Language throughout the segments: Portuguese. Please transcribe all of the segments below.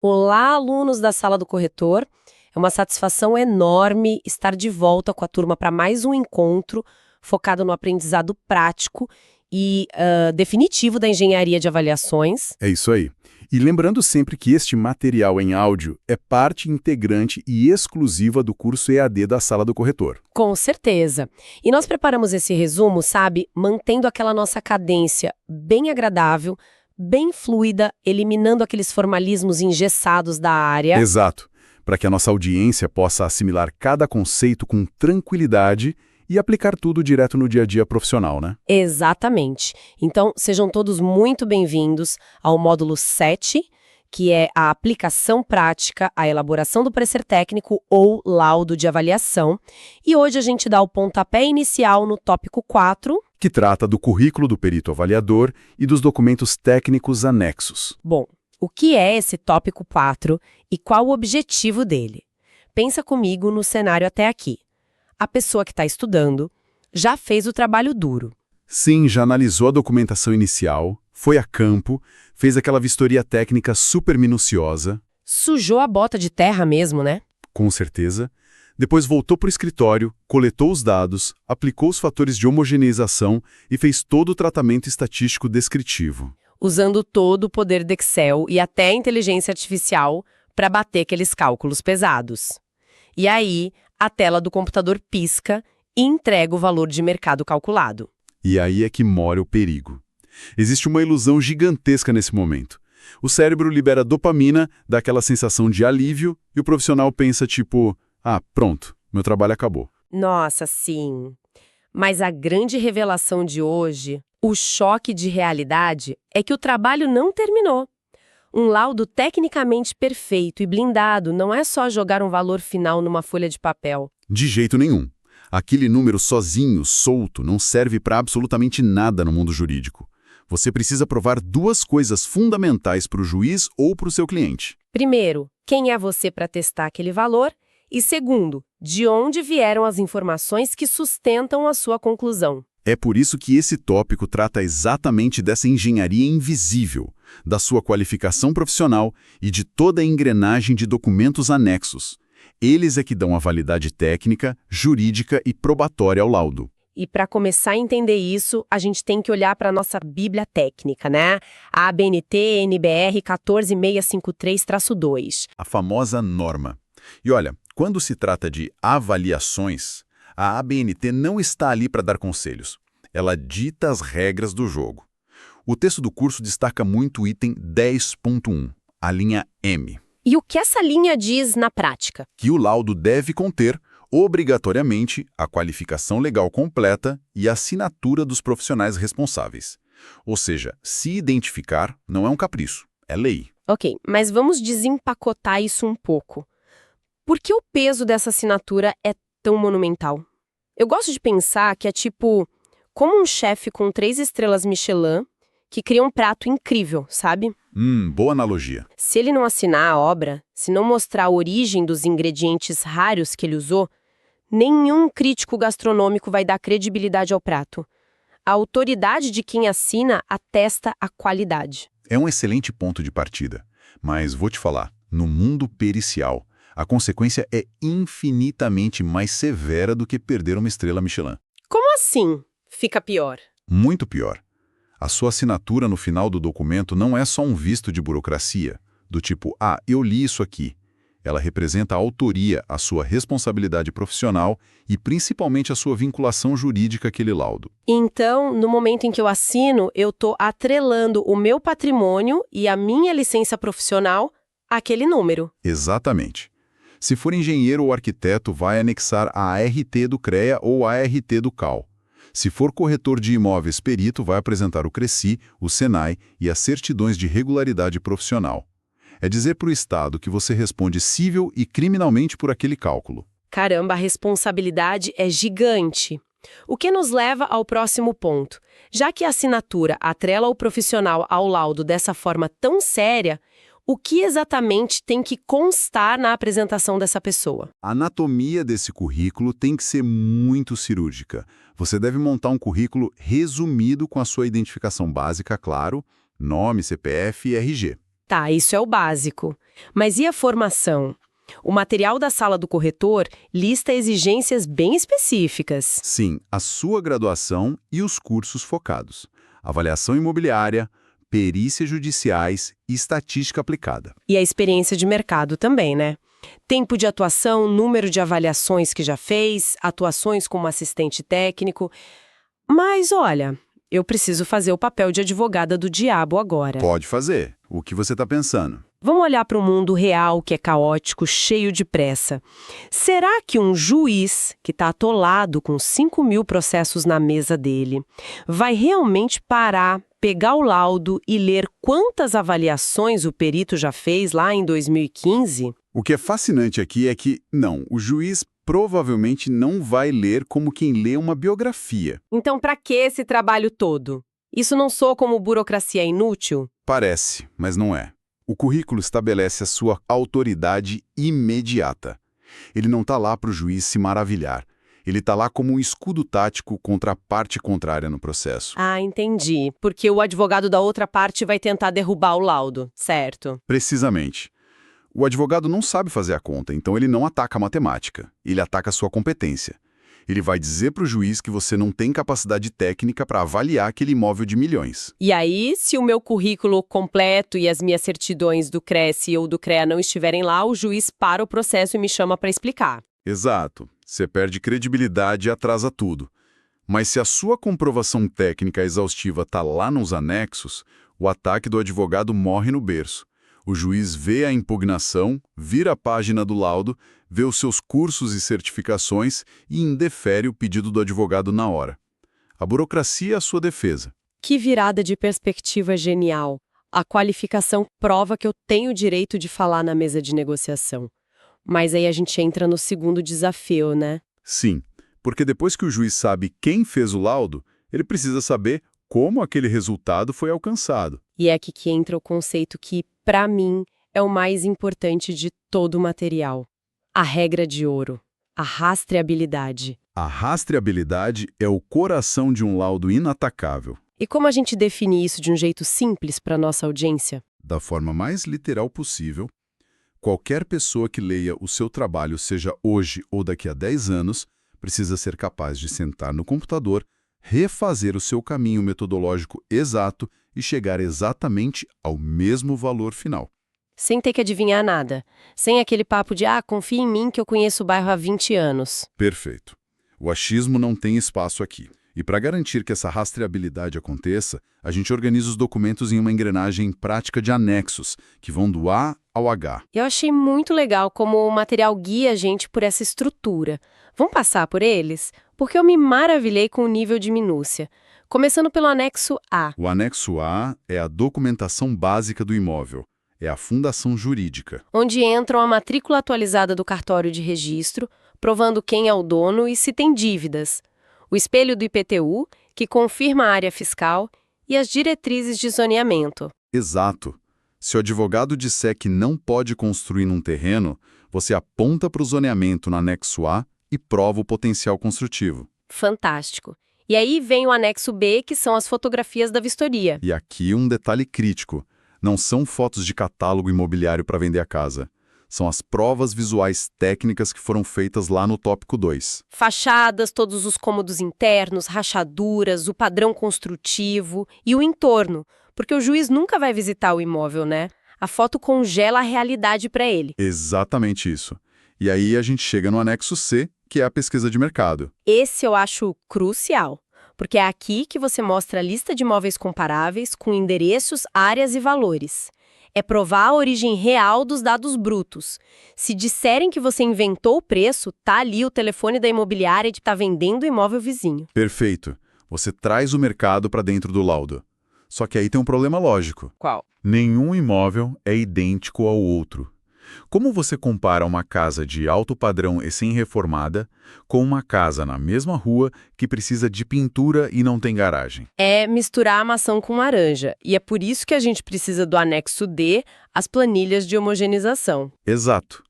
Olá, alunos da Sala do Corretor. É uma satisfação enorme estar de volta com a turma para mais um encontro focado no aprendizado prático e definitivo da engenharia de avaliações. É isso aí. E lembrando sempre que este material em áudio é parte integrante e exclusiva do curso EAD da Sala do Corretor. Com certeza. E nós preparamos esse resumo, sabe, mantendo aquela nossa cadência bem agradável, bem fluida, eliminando aqueles formalismos engessados da área. Exato. Para que a nossa audiência possa assimilar cada conceito com tranquilidade e aplicar tudo direto no dia a dia profissional, né? Exatamente. Então, sejam todos muito bem-vindos ao módulo 7, que é a aplicação prática, a elaboração do parecer técnico ou laudo de avaliação. E hoje a gente dá o pontapé inicial no tópico 4. Que trata do currículo do perito avaliador e dos documentos técnicos anexos. Bom, o que é esse tópico 4 e qual o objetivo dele? Pensa comigo no cenário até aqui. A pessoa que está estudando já fez o trabalho duro. Sim, já analisou a documentação inicial, foi a campo, fez aquela vistoria técnica super minuciosa. Sujou a bota de terra mesmo, né? Com certeza. Depois voltou para o escritório, coletou os dados, aplicou os fatores de homogeneização e fez todo o tratamento estatístico descritivo. Usando todo o poder do Excel e até a inteligência artificial para bater aqueles cálculos pesados. E aí, a tela do computador pisca e entrega o valor de mercado calculado. E aí é que mora o perigo. Existe uma ilusão gigantesca nesse momento. O cérebro libera dopamina, dá aquela sensação de alívio, e o profissional pensa tipo, pronto, meu trabalho acabou. Nossa, sim. Mas a grande revelação de hoje, o choque de realidade, é que o trabalho não terminou. Um laudo tecnicamente perfeito e blindado não é só jogar um valor final numa folha de papel. De jeito nenhum. Aquele número sozinho, solto, não serve para absolutamente nada no mundo jurídico. Você precisa provar duas coisas fundamentais para o juiz ou para o seu cliente. Primeiro, quem é você para testar aquele valor? E segundo, de onde vieram as informações que sustentam a sua conclusão? É por isso que esse tópico trata exatamente dessa engenharia invisível, da sua qualificação profissional e de toda a engrenagem de documentos anexos. Eles é que dão a validade técnica, jurídica e probatória ao laudo. E para começar a entender isso, a gente tem que olhar para a nossa Bíblia técnica, né? A ABNT NBR 14653-2. A famosa norma. E olha, quando se trata de avaliações, a ABNT não está ali para dar conselhos. Ela dita as regras do jogo. O texto do curso destaca muito o item 10.1, a linha M. E o que essa linha diz na prática? Que o laudo deve conter, obrigatoriamente, a qualificação legal completa e a assinatura dos profissionais responsáveis. Ou seja, se identificar não é um capricho, é lei. Ok, mas vamos desempacotar isso um pouco. Por que o peso dessa assinatura é tão monumental? Eu gosto de pensar que é tipo como um chefe com 3 estrelas Michelin que cria um prato incrível, sabe? Boa analogia. Se ele não assinar a obra, se não mostrar a origem dos ingredientes raros que ele usou, nenhum crítico gastronômico vai dar credibilidade ao prato. A autoridade de quem assina atesta a qualidade. É um excelente ponto de partida. Mas vou te falar, no mundo pericial, a consequência é infinitamente mais severa do que perder uma estrela Michelin. Como assim? Fica pior. Muito pior. A sua assinatura no final do documento não é só um visto de burocracia, do tipo, eu li isso aqui. Ela representa a autoria, a sua responsabilidade profissional e principalmente a sua vinculação jurídica àquele laudo. Então, no momento em que eu assino, eu estou atrelando o meu patrimônio e a minha licença profissional àquele número. Exatamente. Se for engenheiro ou arquiteto, vai anexar a ART do CREA ou a ART do CAL. Se for corretor de imóveis perito, vai apresentar o CRECI, o SENAI e as certidões de regularidade profissional. É dizer para o Estado que você responde civil e criminalmente por aquele cálculo. Caramba, a responsabilidade é gigante. O que nos leva ao próximo ponto. Já que a assinatura atrela o profissional ao laudo dessa forma tão séria, o que exatamente tem que constar na apresentação dessa pessoa? A anatomia desse currículo tem que ser muito cirúrgica. Você deve montar um currículo resumido com a sua identificação básica, claro, nome, CPF e RG. Tá, isso é o básico. Mas e a formação? O material da sala do corretor lista exigências bem específicas. Sim, a sua graduação e os cursos focados. Avaliação imobiliária, perícias judiciais e estatística aplicada. E a experiência de mercado também, né? Tempo de atuação, número de avaliações que já fez, atuações como assistente técnico. Mas olha, eu preciso fazer o papel de advogada do diabo agora. Pode fazer. O que você está pensando? Vamos olhar para o mundo real que é caótico, cheio de pressa. Será que um juiz que está atolado com 5.000 processos na mesa dele vai realmente parar, pegar o laudo e ler quantas avaliações o perito já fez lá em 2015? O que é fascinante aqui é que, não, o juiz provavelmente não vai ler como quem lê uma biografia. Então, para que esse trabalho todo? Isso não soa como burocracia inútil? Parece, mas não é. O currículo estabelece a sua autoridade imediata. Ele não está lá para o juiz se maravilhar. Ele está lá como um escudo tático contra a parte contrária no processo. Ah, entendi. Porque o advogado da outra parte vai tentar derrubar o laudo, certo? Precisamente. O advogado não sabe fazer a conta, então ele não ataca a matemática. Ele ataca a sua competência. Ele vai dizer para o juiz que você não tem capacidade técnica para avaliar aquele imóvel de milhões. E aí, se o meu currículo completo e as minhas certidões do CRES ou do CREA não estiverem lá, o juiz para o processo e me chama para explicar. Exato. Você perde credibilidade e atrasa tudo. Mas se a sua comprovação técnica exaustiva está lá nos anexos, o ataque do advogado morre no berço. O juiz vê a impugnação, vira a página do laudo, vê os seus cursos e certificações e indefere o pedido do advogado na hora. A burocracia é a sua defesa. Que virada de perspectiva genial! A qualificação prova que eu tenho o direito de falar na mesa de negociação. Mas aí a gente entra no segundo desafio, né? Sim, porque depois que o juiz sabe quem fez o laudo, ele precisa saber como aquele resultado foi alcançado. E é aqui que entra o conceito que, para mim, é o mais importante de todo o material. A regra de ouro, a rastreabilidade. A rastreabilidade é o coração de um laudo inatacável. E como a gente define isso de um jeito simples para nossa audiência? Da forma mais literal possível, qualquer pessoa que leia o seu trabalho, seja hoje ou daqui a 10 anos, precisa ser capaz de sentar no computador, refazer o seu caminho metodológico exato e chegar exatamente ao mesmo valor final. Sem ter que adivinhar nada. Sem aquele papo de, confia em mim que eu conheço o bairro há 20 anos. Perfeito. O achismo não tem espaço aqui. E para garantir que essa rastreabilidade aconteça, a gente organiza os documentos em uma engrenagem prática de anexos, que vão do A ao H. Eu achei muito legal como o material guia a gente por essa estrutura. Vamos passar por eles? Porque eu me maravilhei com o nível de minúcia. Começando pelo anexo A. O anexo A é a documentação básica do imóvel. É a fundação jurídica. Onde entram a matrícula atualizada do cartório de registro, provando quem é o dono e se tem dívidas. O espelho do IPTU, que confirma a área fiscal, e as diretrizes de zoneamento. Exato. Se o advogado disser que não pode construir num terreno, você aponta para o zoneamento no anexo A e prova o potencial construtivo. Fantástico. E aí vem o anexo B, que são as fotografias da vistoria. E aqui um detalhe crítico. Não são fotos de catálogo imobiliário para vender a casa. São as provas visuais técnicas que foram feitas lá no tópico 2. Fachadas, todos os cômodos internos, rachaduras, o padrão construtivo e o entorno, porque o juiz nunca vai visitar o imóvel, né? A foto congela a realidade para ele. Exatamente isso. E aí a gente chega no anexo C, que é a pesquisa de mercado. Esse eu acho crucial, porque é aqui que você mostra a lista de imóveis comparáveis com endereços, áreas e valores. É provar a origem real dos dados brutos. Se disserem que você inventou o preço, tá ali o telefone da imobiliária de estar vendendo o imóvel vizinho. Perfeito. Você traz o mercado para dentro do laudo. Só que aí tem um problema lógico. Qual? Nenhum imóvel é idêntico ao outro. Como você compara uma casa de alto padrão e sem-reformada com uma casa na mesma rua que precisa de pintura e não tem garagem? É misturar a maçã com laranja. E é por isso que a gente precisa do anexo D, as planilhas de homogeneização. Exato.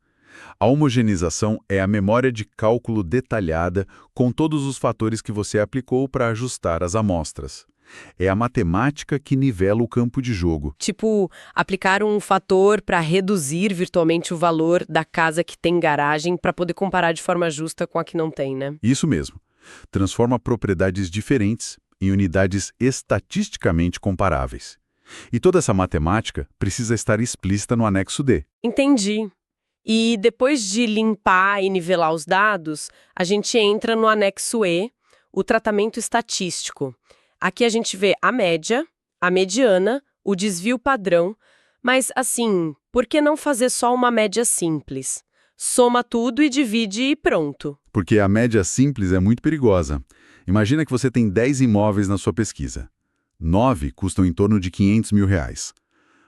A homogeneização é a memória de cálculo detalhada com todos os fatores que você aplicou para ajustar as amostras. É a matemática que nivela o campo de jogo. Tipo, aplicar um fator para reduzir virtualmente o valor da casa que tem garagem para poder comparar de forma justa com a que não tem, né? Isso mesmo. Transforma propriedades diferentes em unidades estatisticamente comparáveis. E toda essa matemática precisa estar explícita no anexo D. Entendi. E depois de limpar e nivelar os dados, a gente entra no anexo E, o tratamento estatístico. Aqui a gente vê a média, a mediana, o desvio padrão, mas assim, por que não fazer só uma média simples? Soma tudo e divide e pronto. Porque a média simples é muito perigosa. Imagina que você tem 10 imóveis na sua pesquisa. 9 custam em torno de R$ 500 mil.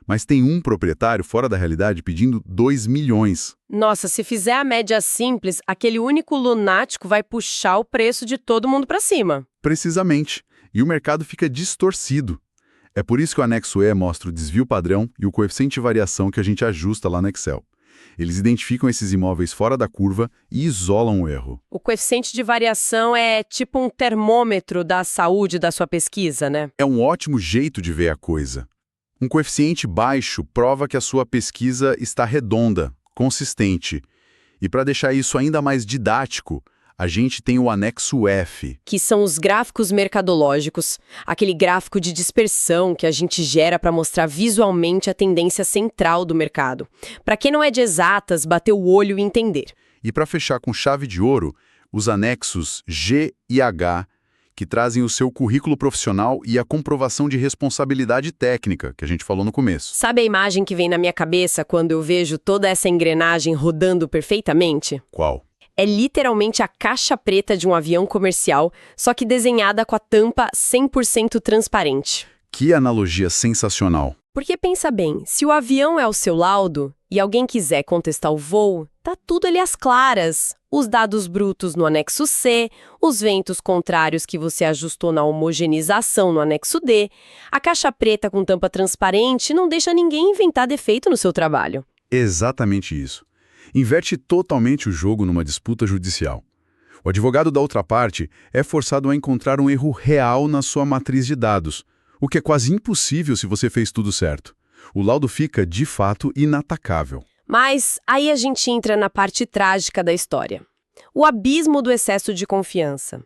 Mas tem um proprietário fora da realidade pedindo 2 milhões. Nossa, se fizer a média simples, aquele único lunático vai puxar o preço de todo mundo para cima. Precisamente. E o mercado fica distorcido. É por isso que o anexo E mostra o desvio padrão e o coeficiente de variação que a gente ajusta lá no Excel. Eles identificam esses imóveis fora da curva e isolam o erro. O coeficiente de variação é tipo um termômetro da saúde da sua pesquisa, né? É um ótimo jeito de ver a coisa. Um coeficiente baixo prova que a sua pesquisa está redonda, consistente. E para deixar isso ainda mais didático, a gente tem o anexo F. Que são os gráficos mercadológicos, aquele gráfico de dispersão que a gente gera para mostrar visualmente a tendência central do mercado. Para quem não é de exatas, bater o olho e entender. E para fechar com chave de ouro, os anexos G e H, que trazem o seu currículo profissional e a comprovação de responsabilidade técnica, que a gente falou no começo. Sabe a imagem que vem na minha cabeça quando eu vejo toda essa engrenagem rodando perfeitamente? Qual? É literalmente a caixa preta de um avião comercial, só que desenhada com a tampa 100% transparente. Que analogia sensacional. Porque pensa bem, se o avião é o seu laudo e alguém quiser contestar o voo, tá tudo ali às claras. Os dados brutos no anexo C, os ventos contrários que você ajustou na homogeneização no anexo D, a caixa preta com tampa transparente não deixa ninguém inventar defeito no seu trabalho. Exatamente isso. Inverte totalmente o jogo numa disputa judicial. O advogado da outra parte é forçado a encontrar um erro real na sua matriz de dados, o que é quase impossível se você fez tudo certo. O laudo fica, de fato, inatacável. Mas aí a gente entra na parte trágica da história. O abismo do excesso de confiança.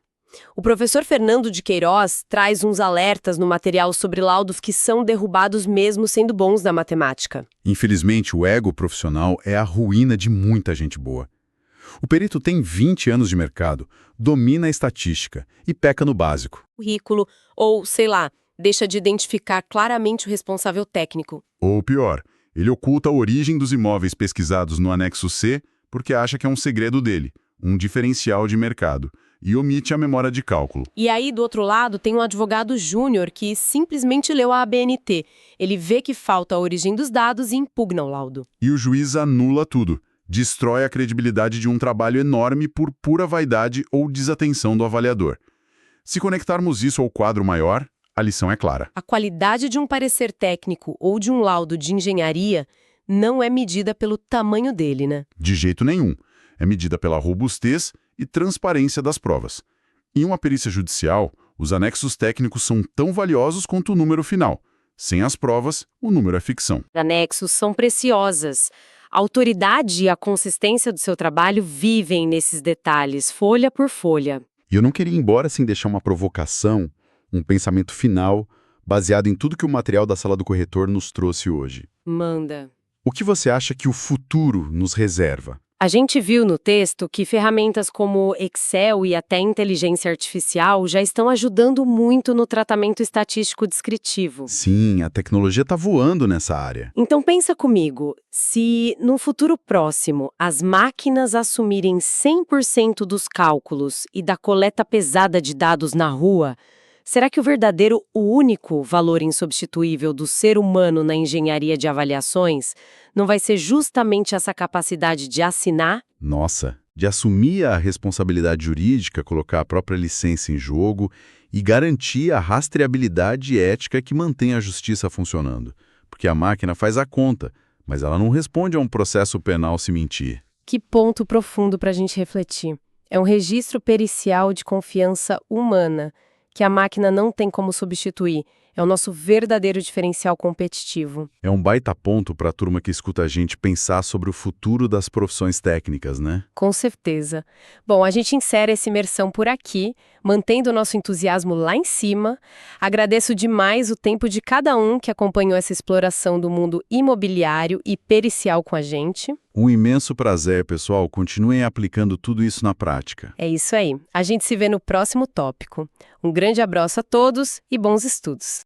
O professor Fernando de Queiroz traz uns alertas no material sobre laudos que são derrubados mesmo sendo bons na matemática. Infelizmente, o ego profissional é a ruína de muita gente boa. O perito tem 20 anos de mercado, domina a estatística e peca no básico. Currículo, ou, sei lá, deixa de identificar claramente o responsável técnico. Ou pior, ele oculta a origem dos imóveis pesquisados no anexo C porque acha que é um segredo dele, um diferencial de mercado, e omite a memória de cálculo. E aí, do outro lado, tem um advogado júnior que simplesmente leu a ABNT. Ele vê que falta a origem dos dados e impugna o laudo. E o juiz anula tudo, destrói a credibilidade de um trabalho enorme por pura vaidade ou desatenção do avaliador. Se conectarmos isso ao quadro maior, a lição é clara. A qualidade de um parecer técnico ou de um laudo de engenharia não é medida pelo tamanho dele, né? De jeito nenhum. É medida pela robustez e transparência das provas. Em uma perícia judicial, os anexos técnicos são tão valiosos quanto o número final. Sem as provas, o número é ficção. Anexos são preciosas. A autoridade e a consistência do seu trabalho vivem nesses detalhes, folha por folha. E eu não queria ir embora sem deixar uma provocação, um pensamento final, baseado em tudo que o material da Sala do Corretor nos trouxe hoje. Manda. O que você acha que o futuro nos reserva? A gente viu no texto que ferramentas como Excel e até inteligência artificial já estão ajudando muito no tratamento estatístico descritivo. Sim, a tecnologia está voando nessa área. Então pensa comigo, se no futuro próximo as máquinas assumirem 100% dos cálculos e da coleta pesada de dados na rua, será que o verdadeiro, o único valor insubstituível do ser humano na engenharia de avaliações não vai ser justamente essa capacidade de assinar? Nossa, de assumir a responsabilidade jurídica, colocar a própria licença em jogo e garantir a rastreabilidade ética que mantém a justiça funcionando. Porque a máquina faz a conta, mas ela não responde a um processo penal se mentir. Que ponto profundo para a gente refletir. É um registro pericial de confiança humana, que a máquina não tem como substituir. É o nosso verdadeiro diferencial competitivo. É um baita ponto para a turma que escuta a gente pensar sobre o futuro das profissões técnicas, né? Com certeza. Bom, a gente encerra essa imersão por aqui, mantendo o nosso entusiasmo lá em cima. Agradeço demais o tempo de cada um que acompanhou essa exploração do mundo imobiliário e pericial com a gente. Um imenso prazer, pessoal. Continuem aplicando tudo isso na prática. É isso aí. A gente se vê no próximo tópico. Um grande abraço a todos e bons estudos.